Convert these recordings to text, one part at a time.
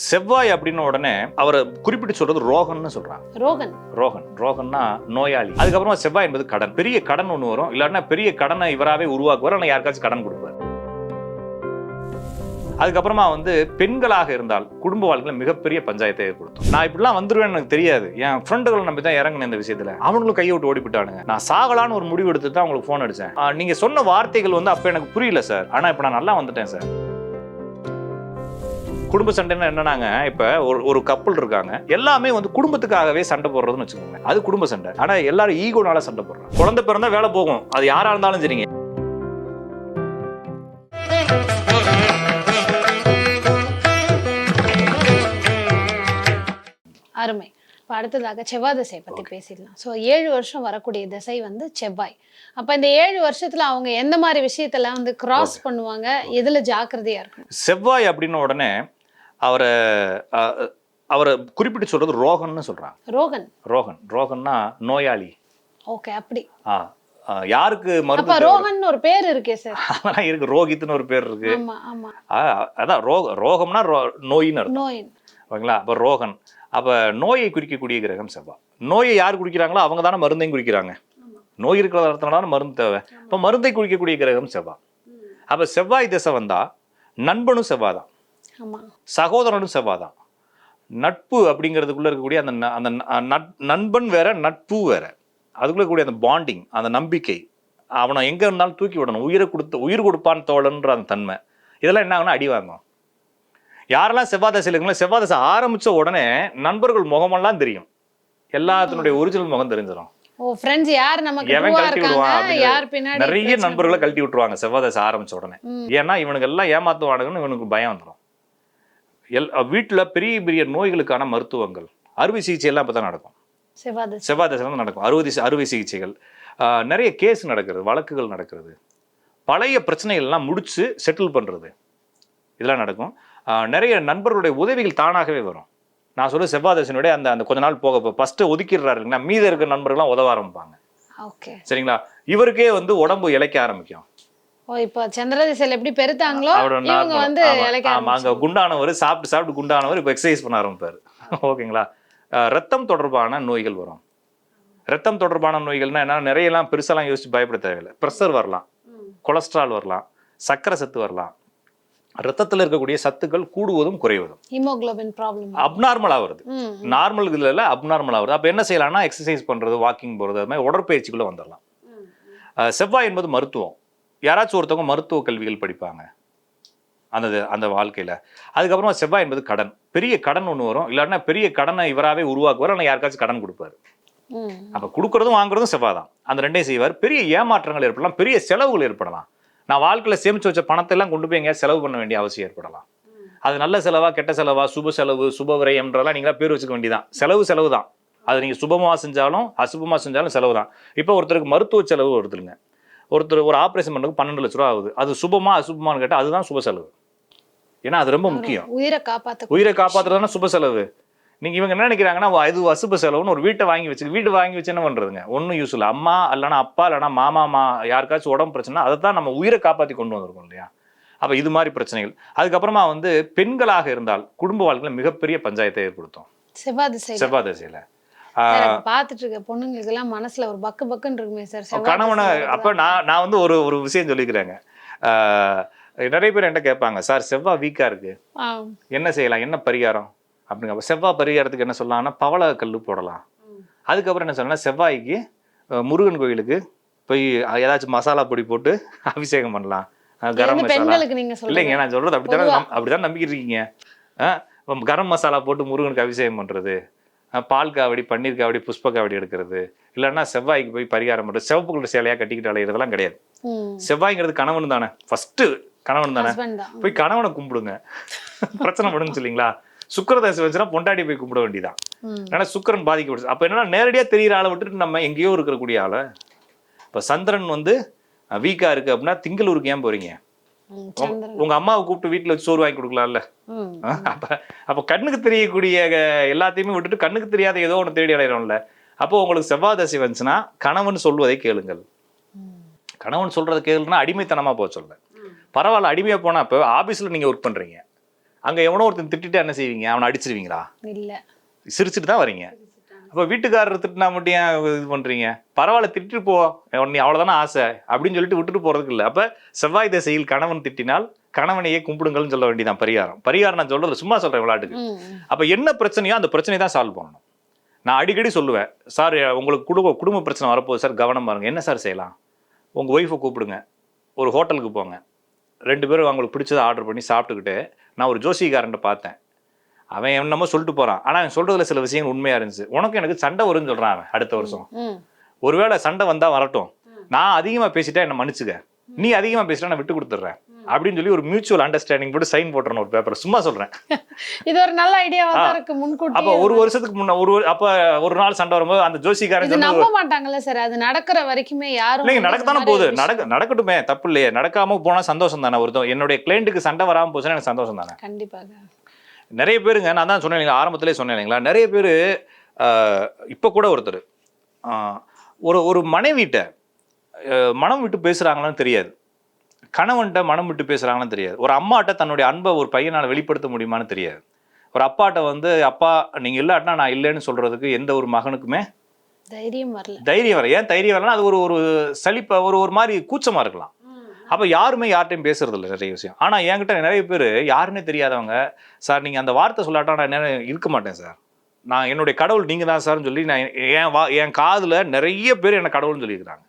செவ்வாய் அப்படின்னு உடனே அவரை குறிப்பிட்டு சொல்றது ரோகன்னு சொல்றாங்க. ரோகன்னா நோயாளி. அதுக்கப்புறமா செவ்வாய் என்பது கடன். பெரிய கடன் ஒண்ணு வரும், இல்லைன்னா பெரிய கடனை இவராவே உருவாக்குவார், ஆனால் யாருக்காச்சும் கடன் கொடுப்பார். அதுக்கப்புறமா பெண்களாக இருந்தால் குடும்ப வாழ்க்கையில மிகப்பெரிய பஞ்சாயத்தை ஏற்படுத்தும். நான் இப்படிலாம் வந்துருவேன்னு எனக்கு தெரியாது, என் ஃப்ரெண்டுகளை நம்பி தான் இறங்கினேன் இந்த விஷயத்துல, அவங்களும் கையை விட்டு ஓடிவிட்டானுங்க. நான் சாகலான்னு ஒரு முடிவு எடுத்து தான் உங்களுக்கு ஃபோன் அடிச்சேன். நீங்க சொன்ன வார்த்தைகள் அப்ப எனக்கு புரியல சார், ஆனா இப்ப நான் நல்லா வந்துட்டேன் சார். குடும்ப சண்டைன்னா என்னன்னாங்க, இப்ப ஒரு கப்பல் இருக்காங்க, எல்லாமே குடும்பத்துக்காகவே சண்டை போடுறதுன்னு வச்சுக்கோங்க, அது குடும்ப சண்டை. ஆனா எல்லாரும் ஈகோனால சண்டை போடுறாங்க. குழந்தை பிறந்தா வேலை போகும், அது யாரா இருந்தாலும் சரிங்க. அருமை. இப்போ அடுத்ததாக செவ்வாய் திசையை பற்றி பேசிடலாம். ஸோ 7 வருஷம் வரக்கூடிய திசை செவ்வாய். அப்போ இந்த 7 வருஷத்துல அவங்க எந்த மாதிரி விஷயத்தெல்லாம் கிராஸ் பண்ணுவாங்க, எதுல ஜாக்கிரதையா இருக்கும்? செவ்வாய் அப்படின்னு உடனே அவரை குறிப்பிட்டு சொல்றது ரோகன்னு சொல்றாங்க. ரோகன்னா நோயாளி. ஓகே, அப்படி. யாருக்கு மருந்து? ரோகன் ஒரு பேர் இருக்கே சார். அதெல்லாம் இருக்கு, ரோகித்னு ஒரு பேர் இருக்கு. ஆமா ஆமா. அதான் ரோகம்னா நோயின்னு அர்த்தம். நோய். ஓகேங்களா? அப்ப ரோகன், அப்ப நோயை குறிக்கக்கூடிய கிரகம் செவ்வாய். நோயை யார் குறிக்கிறாங்களோ அவங்க தானே மருந்தையும் குறிக்கிறாங்க. நோய் இருக்கிறதுனால மருந்து தேவை. இப்ப மருந்தை குறிக்கக்கூடிய கிரகம் செவ்வாய். அப்ப செவ்வாய் திசை வந்தா நண்பனும் செவ்வாய் தான், சகோதரனும் செவ்வாய் தான். நட்பு அப்படிங்கிறதுக்குள்ள இருக்கக்கூடிய அந்த நண்பன் வேற, நட்பு வேற. அதுக்குள்ள கூடிய அந்த பாண்டிங், அந்த நம்பிக்கை, அவனை எங்க இருந்தாலும் தூக்கி விடணும், உயிர் கொடுப்பான் தோழன்ற அந்த தன்மை, இதெல்லாம் என்ன ஆகுனா அடி வாங்கும். யாரெல்லாம் செவ்வாய் தசையில் இருக்குங்களோ, செவ்வாய் தசை ஆரம்பிச்ச உடனே நண்பர்கள் முகமெல்லாம் தெரியும், எல்லாத்தினுடைய ஒரிஜினல் முகம் தெரிஞ்சிடும். நிறைய நண்பர்களை கழட்டி விட்டுருவாங்க செவ்வாய் தசை ஆரம்பிச்ச உடனே. ஏன்னா இவனுக்கு எல்லாம் ஏமாத்துவானுங்கன்னு இவனுக்கு பயம் வந்துடும். வீட்டுல பெரிய பெரிய நோய்களுக்கான மருத்துவங்கள், அறுவை சிகிச்சை எல்லாம் இப்பதான் நடக்கும். செவ்வாய் தசை நடக்கும் அறுவை சிகிச்சைகள். நிறைய கேஸ் நடக்கிறது, வழக்குகள் நடக்கிறது, பழைய பிரச்சனைகள் எல்லாம் முடிச்சு செட்டில் பண்றது, இதெல்லாம் நடக்கும். நிறைய நண்பர்களுடைய உதவிகள் தானாகவே வரும். நான் சொல்ல செவ்வாய் தசையினுடைய அந்த கொஞ்ச நாள் போக ஃபர்ஸ்ட் ஒதுக்கிடுறாரு இல்லைங்களா, மீத இருக்கிற நண்பர்கள்லாம் உதவ ஆரம்பிப்பாங்க. சரிங்களா? இவருக்கே உடம்பு இழைக்க ஆரம்பிக்கும். இப்போ சந்திர திசையில எப்படி பெருத்தாங்களோ அங்க குண்டானவர் சாப்பிட்டு குண்டானவர் இப்போ எக்ஸசைஸ் பண்ண ஆரம்பிப்பாரு. ஓகேங்களா? ரத்தம் தொடர்பான நோய்கள் வரும். ரத்தம் தொடர்பான நோய்கள்னா என்ன, நிறைய எல்லாம் பெருசெல்லாம் யோசிச்சு பயப்பட தேவையில்லை. ப்ரெஷர் வரலாம், கொலஸ்ட்ரால் வரலாம், சர்க்கரை சத்து வரலாம். ரத்தத்தில் இருக்கக்கூடிய சத்துக்கள் கூடுவதும் குறைவதும், ஹீமோகுளோபின் ப்ராப்ளம் அப்நார்மலா வருது. நார்மல் இதுல அப்நார்மலா வருது. அப்ப என்ன செய்யலாம்னா எக்ஸசைஸ் பண்றது, வாக்கிங் போறது, அது மாதிரி உடற்பயிற்சிக்குள்ள வந்துடலாம். செவ்வாய் என்பது மருத்துவம். யாராச்சும் ஒருத்தவங்க மருத்துவ கல்விகள் படிப்பாங்க அந்த வாழ்க்கையில. அதுக்கப்புறமா செவ்வாய் என்பது கடன். பெரிய கடன் ஒண்ணு வரும், இல்லைன்னா பெரிய கடனை இவராவே உருவாக்குவார், ஆனால் யாருக்காச்சும் கடன் கொடுப்பாரு. அப்ப கொடுக்கறதும் வாங்குறதும் செவ்வாய் தான். அந்த ரெண்டையும் செய்வார். பெரிய ஏமாற்றங்கள் ஏற்படலாம், பெரிய செலவுகள் ஏற்படலாம். நான் வாழ்க்கையில சேமிச்சு வச்ச பணத்தை எல்லாம் கொண்டு போய் எங்க செலவு பண்ண வேண்டிய அவசியம் ஏற்படலாம். அது நல்ல செலவா கெட்ட செலவா, சுப செலவு சுப விரயம்ன்றதெல்லாம் நீங்களா பேர் வச்சுக்க வேண்டியதான். செலவு தான். அது நீங்க சுபமா செஞ்சாலும் அசுபமா செஞ்சாலும் செலவு தான். இப்போ ஒருத்தருக்கு மருத்துவ செலவு வருதுங்க, ஒருத்தர் ஒரு ஆப்ரேஷன் பண்ணுறதுக்கு 12 லட்ச ரூபா ஆகுது. அது சுபமா அசுபமானு கேட்டால் அதுதான் சுப செலவு. ஏன்னா அது ரொம்ப முக்கியம். உயிரை காப்பாற்றுறதுனா சுப செலவு. நீங்க இவங்க என்ன நினைக்கிறாங்கன்னா, இது அசுப செலவுன்னு ஒரு வீட்டை வாங்கி வச்சு என்ன பண்றதுங்க, ஒன்றும் யூஸ் இல்லை. அம்மா இல்லைனா அப்பா இல்லைனா மாமா யாருக்காச்சும் உடம்பு பிரச்சனை, அதை தான் நம்ம உயிரை காப்பாற்றி கொண்டு வந்திருக்கோம் இல்லையா? அப்போ இது மாதிரி பிரச்சனைகள். அதுக்கப்புறமா பெண்களாக இருந்தால் குடும்ப வாழ்க்கையில மிகப்பெரிய பஞ்சாயத்தை ஏற்படுத்தும் செவ்வாய் திசையில. பாத்துட்டு இருக்க பொண்ணுங்களுக்கு எல்லாம் மனசுல ஒரு பக்குன்னு இருக்குமே சார் கணவனை. அப்ப நான் ஒரு விஷயம் சொல்லிக்கிறேங்க. நிறைய பேர் என்கிட்ட கேட்பாங்க, சார் செவ்வாய் வீக்கா இருக்கு, என்ன செய்யலாம், என்ன பரிகாரம் அப்படிங்க. செவ்வாய் பரிகாரத்துக்கு என்ன சொல்லலாம்னா பவள கல்லு போடலாம். அதுக்கப்புறம் என்ன சொல்லலாம், செவ்வாய்க்கு முருகன் கோயிலுக்கு போய் ஏதாச்சும் மசாலா பொடி போட்டு அபிஷேகம் பண்ணலாம். கரம் மசாலா இல்லைங்க, நான் சொல்றது அப்படிதான் நம்பிக்கிட்டு இருக்கீங்க. கரம் மசாலா போட்டு முருகனுக்கு அபிஷேகம் பண்றது, பால் காவடி, பன்னீர் காவடி, புஷ்ப காவடி எடுக்கிறது, இல்லைன்னா செவ்வாய்க்கு போய் பரிகாரம் பண்றது, சிவப்பு கலர் சேலையா கட்டிக்கிட்டு அலையிறதெல்லாம் கிடையாது. செவ்வாய்ங்கிறது கணவன் தானே, ஃபர்ஸ்ட் கணவன் தானே, போய் கணவனை கும்பிடுங்க, பிரச்சனை பண்ணுன்னு சொல்லிங்களா. சுக்கிரதசை வச்சுன்னா பொண்டாட்டி போய் கும்பிட வேண்டியதான். ஏன்னா சுக்கிரன் பாதிக்கப்படுது. அப்ப என்னன்னா நேரடியா தெரியிற ஆளை விட்டுட்டு நம்ம எங்கேயோ இருக்கக்கூடிய ஆளை. இப்ப சந்திரன் வீக்கா இருக்கு அப்படின்னா திங்களூருக்கு ஏன் போறீங்க? உங்க அம்மாவை கூப்பிட்டு வீட்டுல வச்சு சோறு வாங்கி கொடுக்கலாம்ல. அப்ப கண்ணுக்கு தெரியக்கூடிய எல்லாத்தையுமே விட்டுட்டு கண்ணுக்கு தெரியாத ஏதோ ஒண்ணு தேடி அடையிறோம்ல. அப்போ உங்களுக்கு செவ்வாய் தசை வந்துச்சுன்னா கணவன் சொல்வதை கேளுங்கள். கணவன் சொல்றதை கேளுன்னா அடிமைத்தனமா போக சொல்ல. பரவாயில்ல, அடிமையா போனா இப்போ ஆபீஸ்ல நீங்க ஒர்க் பண்றீங்க, அங்கே எவனோ ஒருத்தன் திட்டிட்டு என்ன செய்வீங்க? அவனை அடிச்சிருவீங்களா? இல்ல. சிரிச்சுட்டு தான் வரீங்க. அப்போ வீட்டுக்காரர் திட்டினா மட்டும் ஏன் இது பண்ணுறீங்க? பரவாயில்ல திட்டிட்டு போ, நீ அவ்வளோதானே ஆசை அப்படின்னு சொல்லிட்டு விட்டுட்டு போகிறதுக்கு இல்லை. அப்போ செவ்வாய் திசையில் கணவன் திட்டினால் கணவனையே கும்பிடுங்கள்னு சொல்ல வேண்டியதான் பரிகாரம் நான் சொல்கிறது சும்மா சொல்கிறேன் விளையாட்டுக்கு. அப்போ என்ன பிரச்சனையோ அந்த பிரச்சனையை தான் சால்வ் பண்ணணும். நான் அடிக்கடி சொல்லுவேன், சார் உங்களுக்கு குடும்ப பிரச்சனை வரப்போகுது சார், கவனம் பாருங்க. என்ன சார் செய்யலாம்? உங்கள் ஒய்ஃபை கூப்பிடுங்க, ஒரு ஹோட்டலுக்கு போங்க, 2 பேரும் அவங்களுக்கு பிடிச்சதை ஆர்டர் பண்ணி சாப்பிட்டுக்கிட்டு, நான் ஒரு ஜோசிகாரன்ட்ட பார்த்தேன், அவன் என்னமோ சொல்லிட்டு போகிறான், ஆனால் அவன் சொல்கிறதுல சில விஷயங்கள் உண்மையாக இருந்துச்சு. உனக்கு எனக்கு சண்டை வரும்னு சொல்கிறான் அவன் அடுத்த வருஷம். ஒருவேளை சண்டை வந்தால் வரட்டும், நான் அதிகமாக பேசிட்டா என்னை மன்னிச்சுக்க, நீ அதிகமாக பேசிட்டா நான் விட்டு கொடுத்துட்றேன் அப்படின்னு சொல்லி ஒரு மியூச்சுவல் அண்டர்ஸ்டாண்டிங் போட்டு சைன் போட்டுறணும் ஒரு பேப்பர். சும்மா சொல்கிறேன். இது ஒரு நல்ல ஐடியாவா தான் இருக்கு. முன்கூட்டி அப்போ ஒரு வருஷத்துக்கு முன்ன ஒரு நாள் சண்டை வரும்போது அந்த ஜோசிக்காரன் இது நம்ப மாட்டாங்கல்ல சார், அது நடக்கிற வரைக்குமே யாரும் இல்லைங்க, நடக்கத்தானே போகுது, நடக்கட்டுமே, தப்பு இல்லையே. நடக்காம போனா சந்தோஷம் தானே. ஒருத்தன் என்னுடைய கிளைண்ட்டுக்கு சண்டை வராமல் போச்சுன்னா எனக்கு சந்தோஷம் தானே. கண்டிப்பாக. நிறைய பேருங்க, நான் தான் சொன்னேன் ஆரம்பத்திலே சொன்னேன் இல்லைங்களா, நிறைய பேர் இப்போ கூட ஒருத்தர் ஒரு மனைவிட்ட மனம் விட்டு பேசுகிறாங்களான்னு தெரியாது, கணவன்கிட்ட மனம் விட்டு பேசுகிறாங்கன்னு தெரியாது, ஒரு அம்மாட்ட தன்னுடைய அன்பை ஒரு பையனால் வெளிப்படுத்த முடியுமான்னு தெரியாது, ஒரு அப்பாட்ட வந்து அப்பா நீங்கள் இல்லாட்டினா நான் இல்லைன்னு சொல்கிறதுக்கு எந்த ஒரு மகனுக்குமே தைரியம் வரல. ஏன் தைரியம் வரலன்னா அது ஒரு சலிப்பை ஒரு மாதிரி கூச்சமாக இருக்கலாம். அப்போ யாருமே யார்ட்டையும் பேசுறது இல்லை நிறைய விஷயம். ஆனால் என்கிட்ட நிறைய பேர் யாருன்னே தெரியாதவங்க, சார் நீங்கள் அந்த வார்த்தை சொல்லாட்டா நான் இருக்க மாட்டேன் சார், நான் என்னுடைய கடவுள் நீங்கள் தான் சார்னு சொல்லி நான் என் காதில் நிறைய பேர் என்னை கடவுள்னு சொல்லியிருக்கிறாங்க.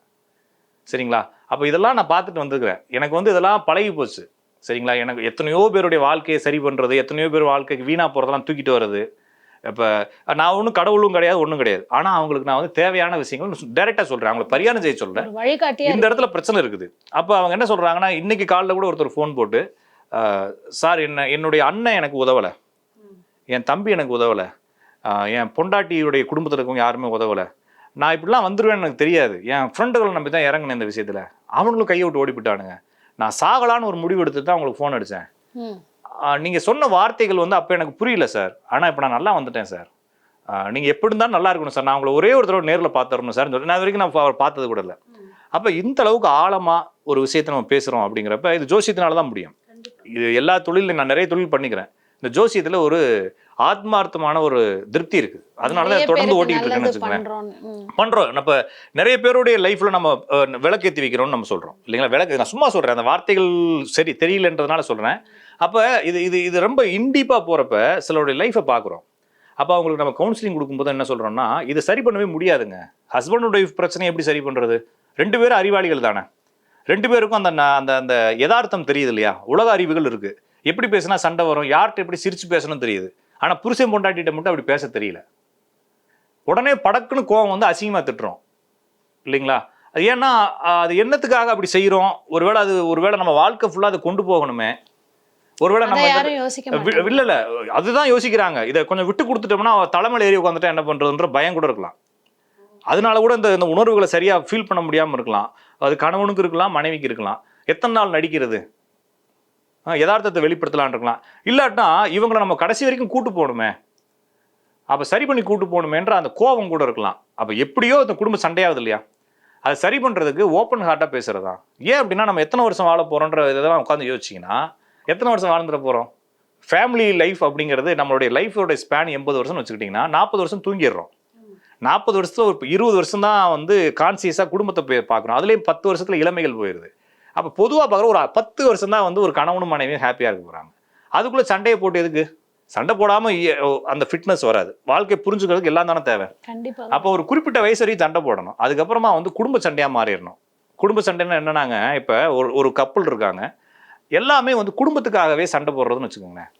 சரிங்களா? அப்போ இதெல்லாம் நான் பார்த்துட்டு வந்துருக்கிறேன். எனக்கு வந்து இதெல்லாம் பழகி போச்சு. சரிங்களா? எனக்கு எத்தனையோ பேருடைய வாழ்க்கையை சரி பண்ணுறது, எத்தனையோ பேர் வாழ்க்கைக்கு வீணாக போகிறதெல்லாம் தூக்கிட்டு வர்றது. இப்போ நான் ஒன்றும் கடவுளும் கிடையாது, ஒன்றும் கிடையாது. ஆனால் அவங்களுக்கு நான் வந்து தேவையான விஷயங்கள் டைரெக்டாக சொல்கிறேன், அவங்களை பரிகாரம் செய்ய சொல்கிறேன். இந்த இடத்துல பிரச்சனை இருக்குது. அப்போ அவங்க என்ன சொல்கிறாங்கன்னா, இன்னைக்கு காலையில் கூட ஒருத்தர் ஃபோன் போட்டு, சார் என்னுடைய அண்ணன் எனக்கு உதவலை, என் தம்பி எனக்கு உதவலை, என் பொண்டாட்டியுடைய குடும்பத்தில் இருக்கவங்க யாருமே உதவலை, நான் இப்படிலாம் வந்துடுவேன்னு எனக்கு தெரியாது, என் ஃப்ரெண்டுகளை நம்பி தான் இறங்கினேன் இந்த விஷயத்தில், அவங்களும் கையை விட்டு ஓடிப்பிட்டானுங்க, நான் சாகலான்னு ஒரு முடிவு எடுத்து தான் அவங்களுக்கு ஃபோன் அடித்தேன், நீங்கள் சொன்ன வார்த்தைகள் வந்து அப்போ எனக்கு புரியல சார், ஆனால் இப்போ நான் நல்லா வந்துட்டேன் சார், நீங்கள் எப்படி இருந்தாலும் நல்லா இருக்கணும் சார், நான் உங்களை ஒரே ஒரு தடவை நேரில் பார்த்துடணும் சார் சொல்லி நான் வரைக்கும் நான் பார்த்தது கூட இல்லை. அப்போ இந்த அளவுக்கு ஆழமாக ஒரு விஷயத்தை நம்ம பேசுகிறோம் அப்படிங்கிறப்ப இது ஜோசியத்தினால தான் முடியும். இது எல்லா தொழிலும் நான் நிறைய தொழில் பண்ணிக்கிறேன், இந்த ஜோசியத்தில் ஒரு ஆத்மார்த்தமான ஒரு திருப்தி இருக்குது, அதனால தான் தொடர்ந்து ஓட்டிக்கிட்டு இருக்குன்னு வச்சுக்கிறேன். பண்ணுறோம் நம்ம நிறைய பேருடைய லைஃப்பில் நம்ம விளக்கேற்றி வைக்கிறோம்னு நம்ம சொல்கிறோம் இல்லைங்களா. விளக்கு நான் சும்மா சொல்கிறேன், அந்த வார்த்தைகள் சரி தெரியலன்றதுனால சொல்கிறேன். அப்போ இது ரொம்ப இன்டீப்பாக போகிறப்ப சிலருடைய லைஃப்பை பார்க்குறோம். அப்போ அவங்களுக்கு நம்ம கவுன்சிலிங் கொடுக்கும்போது என்ன சொல்கிறோம்னா, இதை சரி பண்ணவே முடியாதுங்க, ஹஸ்பண்ட் அண்ட் ஒய்ஃப் பிரச்சனையை எப்படி சரி பண்ணுறது, 2 பேரும் அறிவாளிகள் தானே, 2 பேருக்கும் அந்த அந்த அந்த யதார்த்தம் தெரியுது இல்லையா, உலக அறிவுகள் இருக்குது, எப்படி பேசினா சண்டை வரும், யார்கிட்ட எப்படி சிரிச்சு பேசணும் தெரியுது, ஆனால் புருஷன் பொண்டாட்டிகிட்ட மட்டும் அப்படி பேச தெரியல. உடனே படக்குன்னு கோவம் வந்து அசிங்கமாக திட்டுறோம் இல்லைங்களா. அது ஏன்னா அது என்னத்துக்காக அப்படி செய்கிறோம், ஒருவேளை நம்ம வாழ்க்கை ஃபுல்லாக அதை கொண்டு போகணுமே, ஒருவேளை நம்ம இல்லை அதுதான் யோசிக்கிறாங்க, இதை கொஞ்சம் விட்டு கொடுத்துட்டோம்னா தலைமையில் ஏறி உட்காந்துட்டா என்ன பண்ணுறதுன்ற பயம் கூட இருக்கலாம். அதனால கூட இந்த உணர்வுகளை சரியாக ஃபீல் பண்ண முடியாமல் இருக்கலாம். அது கணவனுக்கு இருக்கலாம், மனைவிக்கு இருக்கலாம். எத்தனை நாள் நடிக்கிறது, யதார்த்தத்தை வெளிப்படுத்தலான் இருக்கலாம். இல்லாட்டினா இவங்களை நம்ம கடைசி வரைக்கும் கூட்டு போகணுமே, அப்போ சரி பண்ணி கூட்டு போகணுமேன்ற அந்த கோபம் கூட இருக்கலாம். அப்போ எப்படியோ இந்த குடும்ப சண்டையாவது இல்லையா, அதை சரி பண்ணுறதுக்கு ஓப்பன் ஹார்ட்டாக பேசுகிறது தான். ஏன் அப்படின்னா நம்ம எத்தனை வருஷம் வாழ போகிறோன்ற இதெல்லாம் உட்காந்து யோசிச்சிங்கன்னா எத்தனை வருஷம் வாழ்ந்துட போகிறோம். ஃபேமிலி லைஃப் அப்படிங்கிறது நம்மளுடைய லைஃபோட ஸ்பேன் 80 வருஷம்னு வச்சுக்கிட்டிங்கன்னா 40 வருஷம் தூங்கிடுறோம். 40 வருஷத்துல ஒரு 20 வருஷம் தான் வந்து கான்சியஸாக குடும்பத்தை பார்க்குறோம். அதுலேயும் 10 வருஷத்துல இளமைகள் போயிடுது. அப்போ பொதுவாக பார்க்குற ஒரு 10 வருஷம் தான் வந்து ஒரு கணவனும் மனைவியும் ஹாப்பியாக இருக்க போகிறாங்க. அதுக்குள்ளே சண்டையை போட்டு எதுக்கு, சண்டை போடாமல் அந்த ஃபிட்னஸ் வராது. வாழ்க்கை புரிஞ்சுக்கிறதுக்கு எல்லாம் தானே தேவை. அப்போ ஒரு குறிப்பிட்ட வயசு வரைக்கும் சண்டை போடணும், அதுக்கப்புறமா வந்து குடும்ப சண்டையாக மாறிடணும். குடும்ப சண்டைன்னா என்னன்னாங்க, இப்போ ஒரு கப்பல் இருக்காங்க, எல்லாமே வந்து குடும்பத்துக்காகவே சண்டை போடுறதுன்னு வச்சுக்கோங்களேன்,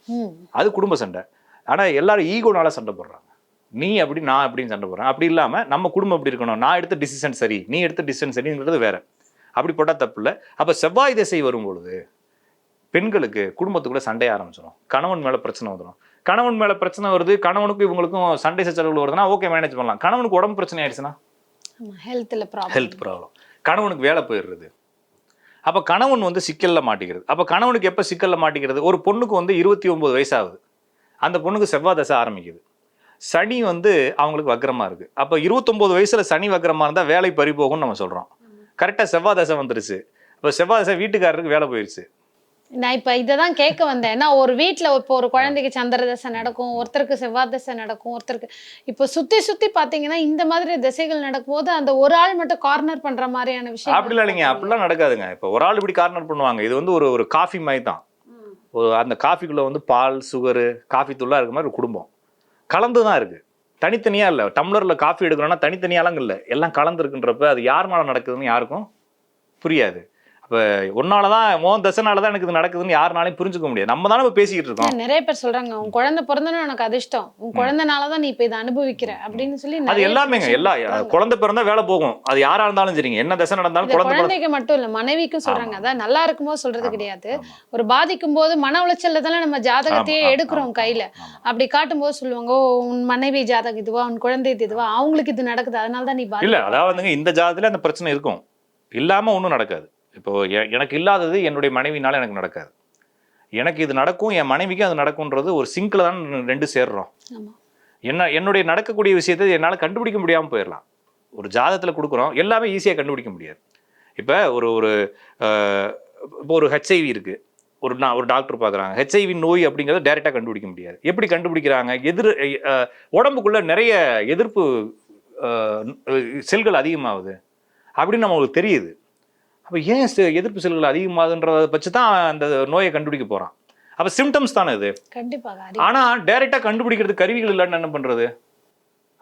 அது குடும்ப சண்டை. ஆனால் எல்லாரும் ஈகோனால சண்டை போடுறாங்க, நீ அப்படி நான் அப்படின்னு சண்டை போடுறேன். அப்படி இல்லாமல் நம்ம குடும்பம் எப்படி இருக்கணும், நான் எடுத்த டிசிஷன் சரி நீ எடுத்த டிசிஷன் சரிங்கிறது வேற, அப்படி போட்டால் தப்பு இல்லை. அப்போ செவ்வாய் திசை வரும்பொழுது பெண்களுக்கு குடும்பத்துக்குள்ள சண்டைய ஆரம்பிச்சிடும், கணவன் மேலே பிரச்சனை வந்துடும். கணவன் மேலே பிரச்சனை வருது, கணவனுக்கும் இவங்களுக்கும் சண்டை சச்சரவுகள் வருதுன்னா ஓகே மேனேஜ் பண்ணலாம். கணவனுக்கு உடம்பு பிரச்சனை ஆயிடுச்சுன்னா ஹெல்த் ப்ராப்ளம், கணவனுக்கு வேலை போயிடுறது. அப்போ கணவன் வந்து சிக்கலில் மாட்டிக்கிறது. அப்போ கணவனுக்கு எப்போ சிக்கலில் மாட்டிக்கிறது, ஒரு பொண்ணுக்கு வந்து 29 வயசாகுது, அந்த பொண்ணுக்கு செவ்வாய் தசை ஆரம்பிக்குது, சனி வந்து அவங்களுக்கு வக்ரமாக இருக்குது. அப்போ 29 வயசில் சனி வக்ரமாக இருந்தால் வேலை பறி போகும்னு நம்ம சொல்கிறோம். கரெக்டாக செவ்வாய் தசை வந்துருச்சு, இப்போ செவ்வாய் தசை வீட்டுக்காரருக்கு வேலை போயிடுச்சு, நான் இப்ப இததான் கேட்க வந்தேன். ஏன்னா ஒரு வீட்ல இப்போ ஒரு குழந்தைக்கு சந்திர தசை நடக்கும், ஒருத்தருக்கு செவ்வாய் தசை நடக்கும், ஒருத்தருக்கு இப்போ சுத்தி சுத்தி பாத்தீங்கன்னா இந்த மாதிரி திசைகள் நடக்கும்போது அந்த ஒரு ஆள் மட்டும் கார்னர் பண்ற மாதிரியான விஷயம் அப்படிலாம் இல்லைங்க, அப்படிலாம் நடக்காதுங்க. இப்போ ஒரு ஆள் இப்படி கார்னர் பண்ணுவாங்க. இது வந்து ஒரு ஒரு காஃபி மாதிரி தான். அந்த காஃபிக்குள்ள வந்து பால், சுகரு, காஃபி தூள்லாம் இருக்க மாதிரி ஒரு குடும்பம் கலந்து தான் இருக்கு. தனித்தனியா இல்லை. டம்ளர்ல காஃபி எடுக்கிறோம்னா தனித்தனியாலாம் இல்லை, எல்லாம் கலந்து இருக்குன்றப்ப அது யார் மேலே நடக்குதுன்னு யாருக்கும் புரியாது. இப்போ ஒன்னாலதான் உன் தசைனாலதான் எனக்கு இது நடக்குதுன்னு யாருனாலையும் புரிஞ்சுக்க முடியாது. நம்ம தானே இப்போ பேசிக்கிட்டு இருக்கோம். நிறைய பேர் சொல்றாங்க உன் குழந்தை பிறந்தனும் எனக்கு அதிர்ஷ்டம், உன் குழந்தைனாலதான் நீ இப்ப இதை அனுபவிக்கிற அப்படின்னு சொல்லி அது எல்லாமேங்க, எல்லா குழந்தை பிறந்தா வேலை போகும். அது யாரா இருந்தாலும் சரிங்க, என்ன தசை நடந்தாலும் குழந்தைக்கு மட்டும் இல்ல மனைவிக்கும் சொல்றாங்க. அதான் நல்லா இருக்கும்போது சொல்றது கிடையாது, ஒரு பாதிக்கும் போது மன உளைச்சல்ல தானே நம்ம ஜாதகத்தையே எடுக்கிறோம் கையில. அப்படி காட்டும் போது சொல்லுவாங்க உன் மனைவி ஜாதகம் இதுவா, உன் குழந்தை இதுவா, அவங்களுக்கு இது நடக்குது அதனாலதான் நீ இல்ல. அதாவது இந்த ஜாதகத்துல அந்த பிரச்சனை இருக்கும், இல்லாம ஒன்றும் நடக்காது. இப்போ எனக்கு இல்லாதது என்னுடைய மனைவினால எனக்கு நடக்காது. எனக்கு இது நடக்கும், என் மனைவிக்கும் அது நடக்கும்ன்றது ஒரு சிங்கில் தான் ரெண்டு சேர்றோம். என்னுடைய நடக்கக்கூடிய விஷயத்தை என்னால் கண்டுபிடிக்க முடியாமல் போயிடலாம். ஒரு ஜாதகத்தில் கொடுக்குறோம், எல்லாமே ஈஸியாக கண்டுபிடிக்க முடியாது. இப்போ இப்போ ஒரு ஹெச்ஐவி இருக்கு, ஒரு டாக்டர் பார்க்குறாங்க, ஹெச்ஐவி நோய் அப்படிங்கிறத டைரெக்டாக கண்டுபிடிக்க முடியாது. எப்படி கண்டுபிடிக்கிறாங்க? உடம்புக்குள்ள நிறைய எதிர்ப்பு செல்கள் அதிகமாகுது அப்படின்னு நம்மளுக்கு தெரியுது. அப்போ ஏன் எதிர்ப்பு செல்கள் அதிகமாகுதுன்றதை வச்சு தான் அந்த நோயை கண்டுபிடிக்க போகிறான். அப்போ சிம்டம்ஸ் தானே இது. கண்டிப்பாக. ஆனால் டைரெக்டாக கண்டுபிடிக்கிறது கருவிகள் இல்லைன்னு என்ன பண்ணுறது?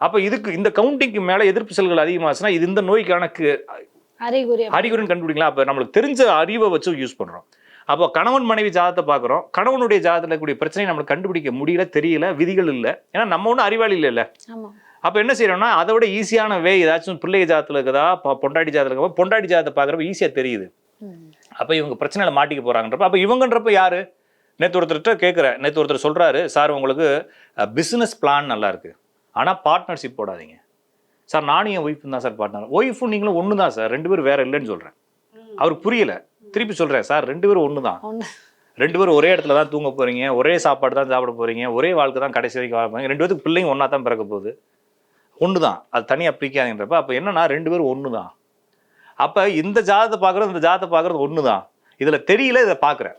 அப்போ இதுக்கு இந்த கவுண்டிங்க்கு மேலே எதிர்ப்பு செல்கள் அதிகமாச்சுன்னா இது இந்த நோய்க்கான அறிகுறின்னு கண்டுபிடிக்கலாம். அப்போ நம்மளுக்கு தெரிஞ்ச அறிவை வச்சு யூஸ் பண்ணுறோம். அப்போ கணவன் மனைவி ஜாதகத்தை பார்க்குறோம், கணவனுடைய ஜாதகத்தில் இருக்கக்கூடிய பிரச்சனையை நம்மளுக்கு கண்டுபிடிக்க முடியல, தெரியல, விதிகள் இல்லை. ஏன்னா நம்ம ஒன்றும் அறிவாளி இல்லைல்ல. அப்போ என்ன செய்யறோம்னா அதை விட ஈஸியான வே ஏதாச்சும் பிள்ளை ஜாதத்தில் இருக்குதா, பொண்டாட்டி ஜாதத்தில் இருக்கா, பொண்டாட்டி ஜாதத்தை பார்க்குறப்ப ஈஸியாக தெரியுது. அப்போ இவங்க பிரச்சனையில் மாட்டிக்க போகிறாங்கன்றப்ப அப்போ இவங்கன்றப்ப யாரு? நேற்று ஒருத்தர்கிட்ட கேட்குறேன், நேற்று ஒருத்தர் சொல்கிறாரு, சார் உங்களுக்கு பிஸ்னஸ் பிளான் நல்லா இருக்குது ஆனால் பார்ட்னர்ஷிப் போடாதீங்க. சார் நானும் என் ஒய்ஃபும் தான் சார் பார்ட்னர். ஒய்ஃபும் நீங்களும் ஒன்று தான் சார், 2 பேரும் வேற இல்லைன்னு சொல்கிறேன். அவருக்கு புரியல, திருப்பி சொல்கிறேன், சார் 2 பேரும் ஒன்று தான், 2 பேரும் ஒரே இடத்துல தான் தூங்க போகிறீங்க, ஒரே சாப்பாடு தான் சாப்பிட போகிறீங்க, ஒரே வாழ்க்கை தான் கடைசி வரைக்கும் வாழ போகிறீங்க, 2 பேருக்கு பிள்ளைங்க ஒன்றா தான் பிறக்க போகுது, ஒன்று தான், அது தனியாக பிரிக்காதுன்றப்ப அப்போ என்னன்னா 2 பேரும் ஒன்று தான். அப்போ இந்த ஜாதத்தை பார்க்குறது இந்த ஜாதத்தை பார்க்குறது ஒன்று தான். இதில் தெரியல, இதை பார்க்குறேன்,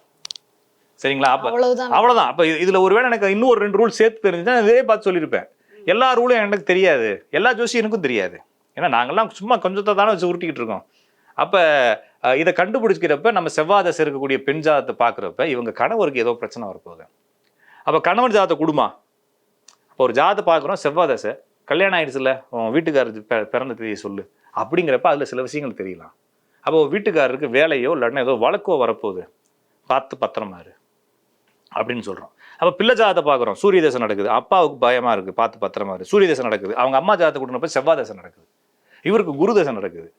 சரிங்களா? அப்போ அவ்வளோதான். அப்போ இதில் ஒருவேளை எனக்கு இன்னும் ஒரு 2 ரூல் சேர்த்து தெரிஞ்சுன்னா இதே பார்த்து சொல்லியிருப்பேன். எல்லா ரூலும் எனக்கு தெரியாது, எல்லா ஜோசியும் எனக்கும் தெரியாது. ஏன்னா நாங்கள்லாம் சும்மா கொஞ்சத்தை தானே வச்சு உருட்டிக்கிட்டு இருக்கோம். அப்போ இதை கண்டுபிடிச்சிக்கிறப்ப நம்ம செவ்வாய் தசை இருக்கக்கூடிய பெண் ஜாதத்தை பார்க்குறப்ப இவங்க கணவருக்கு ஏதோ பிரச்சனை வரப்போகுது. அப்போ கணவன் ஜாதத்தை கொடுமா. அப்போ ஒரு ஜாதத்தை பார்க்குறோம், செவ்வாய் தசை, கல்யாணம் ஆயிடுச்சுல்ல, வீட்டுக்காரருக்கு பிறந்த தேதியை சொல்லு அப்படிங்கிறப்ப அதில் சில விஷயங்கள் தெரியலாம். அப்போ வீட்டுக்காரருக்கு வேலையோ இல்லைன்னா ஏதோ வழக்கோ வரப்போகுது, பார்த்து பத்திரமா இரு அப்படின்னு சொல்கிறோம். அப்போ பிள்ளை ஜாதத்தை பார்க்குறோம், சூரிய தசை நடக்குது, அப்பாவுக்கு பயமாக இருக்குது, பார்த்து பத்திரமா இரு. சூரிய தசை நடக்குது, அவங்க அம்மா ஜாதத்தை கொடுத்தப்ப செவ்வாய் தசை நடக்குது, இவருக்கு குரு தசை நடக்குது.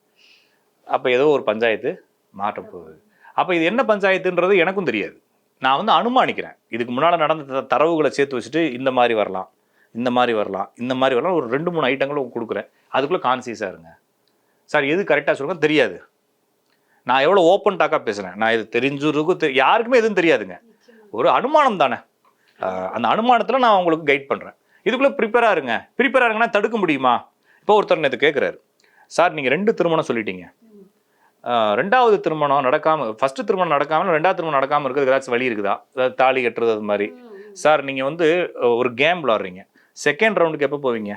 அப்போ ஏதோ ஒரு பஞ்சாயத்து மாற்றப்போகுது. அப்போ இது என்ன பஞ்சாயத்துன்றது எனக்கும் தெரியாது, நான் வந்து அனுமானிக்கிறேன். இதுக்கு முன்னால் நடந்த தரவுகளை சேர்த்து வச்சுட்டு இந்த மாதிரி வரலாம், இந்த மாதிரி வரலாம், இந்த மாதிரி வரலாம், ஒரு 2-3 ஐட்டங்களும் கொடுக்குறேன். அதுக்குள்ளே கான்சியஸாக இருங்க சார். எது கரெக்டாக சொல்லுங்க தெரியாது. நான் எவ்வளோ ஓப்பன் டாக்காக பேசுகிறேன், நான் இது தெரிஞ்சிருக்கும் யாருக்குமே எதுவும் தெரியாதுங்க, ஒரு அனுமானம் தானே. அந்த அனுமானத்தில் நான் உங்களுக்கு கைட் பண்ணுறேன். இதுக்குள்ளே ப்ரிப்பேராக இருங்க. ப்ரிப்பேராக இருங்கன்னா தடுக்க முடியுமா? இப்போ ஒருத்தர் நேற்று கேட்குறாரு, சார் நீங்கள் 2 திருமணம் சொல்லிட்டீங்க, 2வது திருமணம் நடக்காமல், ஃபஸ்ட்டு திருமணம் நடக்காமல் 2வது திருமணம் நடக்காமல் இருக்கிறது ஏதாச்சும் வழி இருக்குதா? அதாவது தாலி கட்டுறது அது மாதிரி. சார் நீங்கள் வந்து ஒரு கேம் விளாட்றீங்க, 2nd ரவுண்டுக்கு எப்போ போவீங்க?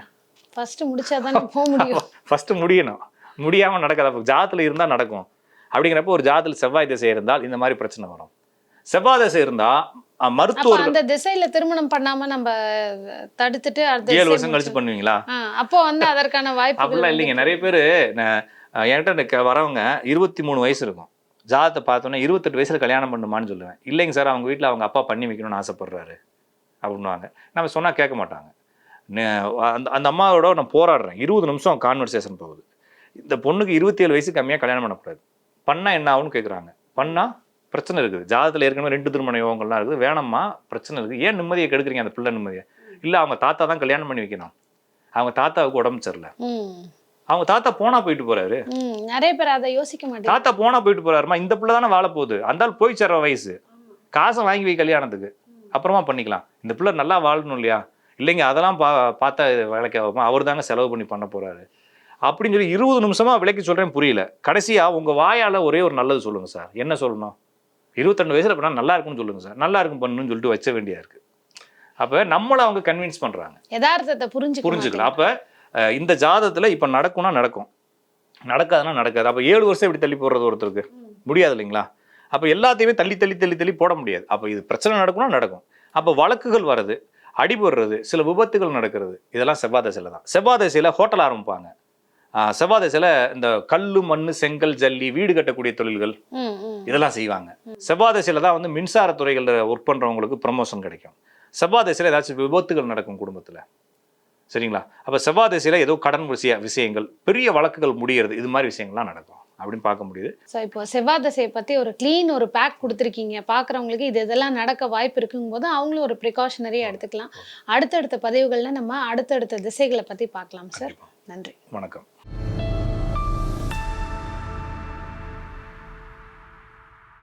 ஃபஸ்ட்டு முடிச்சாதான் போக முடியும். ஃபஸ்ட்டு முடியணும், முடியாமல் நடக்காது. அப்போ ஜாதத்தில் இருந்தால் நடக்கும். அப்படிங்கிறப்ப ஒரு ஜாதத்தில் செவ்வாய் திசை இருந்தால் இந்த மாதிரி பிரச்சனை வரும். செவ்வாய் திசை இருந்தால் மருத்துவர் அந்த திசையில திருமணம் பண்ணாம நம்ம தடுத்துட்டு 7 வருஷம் கழிச்சு பண்ணுவீங்களா? அப்போ வந்து அதற்கான வாய்ப்பு அப்படிலாம் இல்லைங்க. நிறைய பேர் என்கிட்ட வரவங்க 23 வயசு இருக்கும், ஜாதத்தை பார்த்தோன்னே 28 வயசுல கல்யாணம் பண்ணுமான்னு சொல்லுவேன். இல்லைங்க சார், அவங்க வீட்டில் அவங்க அப்பா பண்ணி வைக்கணும்னு ஆசைப்படுறாரு அப்படின்வாங்க. நம்ம சொன்னால் கேட்க மாட்டாங்க. அந்த அம்மாவோட நான் போராடுறேன், 20 நிமிஷம் கான்வர்சேஷன் போகுது. இந்த பொண்ணுக்கு 27 வயசு கம்மியாக கல்யாணம் பண்ணக்கூடாது, பண்ணால் என்ன ஆகுன்னு கேட்குறாங்க. பண்ணால் பிரச்சனை இருக்குது, ஜாதத்தில் ஏற்கனவே 2 திருமண யோகங்கள்லாம் இருக்குது, வேணாம்மா பிரச்சனை இருக்குது, ஏன் நிம்மதியை கெடுக்குறீங்க அந்த பிள்ளை நிம்மதியை? இல்லை அவங்க தாத்தா தான் கல்யாணம் பண்ணி வைக்கணும், அவங்க தாத்தாவுக்கு உடம்பு சரியில்லை, அவங்க தாத்தா போனா போயிட்டு போறாரு. நிறைய பேர் அதை யோசிக்க மாட்டாங்க. தாத்தா போனா போயிட்டு போறாருமா, இந்த பிள்ளை தானே வாழ போகுது, அந்த போய் சேர வயசு, காசை வாங்கி வை கல்யாணத்துக்கு, அப்புறமா பண்ணிக்கலாம், இந்த பிள்ளை நல்லா வாழணும் இல்லையா? இல்லைங்க அதெல்லாம் பார்த்தா வேலைக்கு ஆகுமா, அவர் தாங்க செலவு பண்ணி பண்ண போறாரு அப்படின்னு சொல்லி 20 நிமிஷமா விலைக்கு சொல்றேன், புரியல. கடைசியா உங்க வாயால ஒரே ஒரு நல்லது சொல்லுங்க சார். என்ன சொல்லணும்? 22 வயசுல பண்ணா நல்லா இருக்கும்னு சொல்லுங்க சார், நல்லா இருக்கும் பண்ணுன்னு சொல்லிட்டு வச்ச வேண்டியதா இருக்கு. அப்ப நம்மள அவங்க கன்வின்ஸ் பண்றாங்க, யதார்த்தத்தை புரிஞ்சுக்கலாம். அப்ப இந்த ஜாதகத்துல இப்ப நடக்கும்னா நடக்கும், நடக்காதுன்னா நடக்காது. அப்ப 7 வருஷம் எப்படி தள்ளி போடுறது ஒருத்தருக்கு முடியாது இல்லைங்களா? அப்ப எல்லாத்தையுமே தள்ளி தள்ளி தள்ளி தள்ளி போட முடியாது. அப்ப இது பிரச்சனை நடக்கும்னா நடக்கும். அப்ப வழக்குகள் வருது, அடிபடுறது, சில விபத்துகள் நடக்கிறது, இதெல்லாம் செவ்வாய் தசையில தான். செவ்வாய் தசையில ஹோட்டல் ஆரம்பிப்பாங்க. செவ்வாய் தசையில இந்த கல்லு மண்ணு செங்கல் ஜல்லி வீடு கட்டக்கூடிய தொழில்கள் இதெல்லாம் செய்வாங்க. செவ்வாய் தசையில தான் வந்து மின்சார துறைகள்ல ஒர்க் பண்றவங்களுக்கு ப்ரமோஷன் கிடைக்கும். செவ்வாய் தசையில ஏதாச்சும் விபத்துகள் நடக்கும் குடும்பத்துல, சரிங்களா? அப்ப செவ்வாய் தசையில ஏதோ கடன் விஷயங்கள், பெரிய வழக்குகள் முடியறது, இது மாதிரி விஷயங்கள்லாம் நடக்கும் அப்படின்னு பார்க்க முடியுது. ஸோ இப்போ செவ்வாய் தசையை பத்தி ஒரு க்ளீன் ஒரு பேக் கொடுத்துருக்கீங்க. பார்க்குறவங்களுக்கு இது இதெல்லாம் நடக்க வாய்ப்பு இருக்குங்கும் போது அவங்களும் ஒரு ப்ரிகாஷனரியாக எடுத்துக்கலாம். அடுத்தடுத்த பதிவுகளில் நம்ம அடுத்தடுத்த திசைகளை பற்றி பார்க்கலாம் சார். நன்றி, வணக்கம்.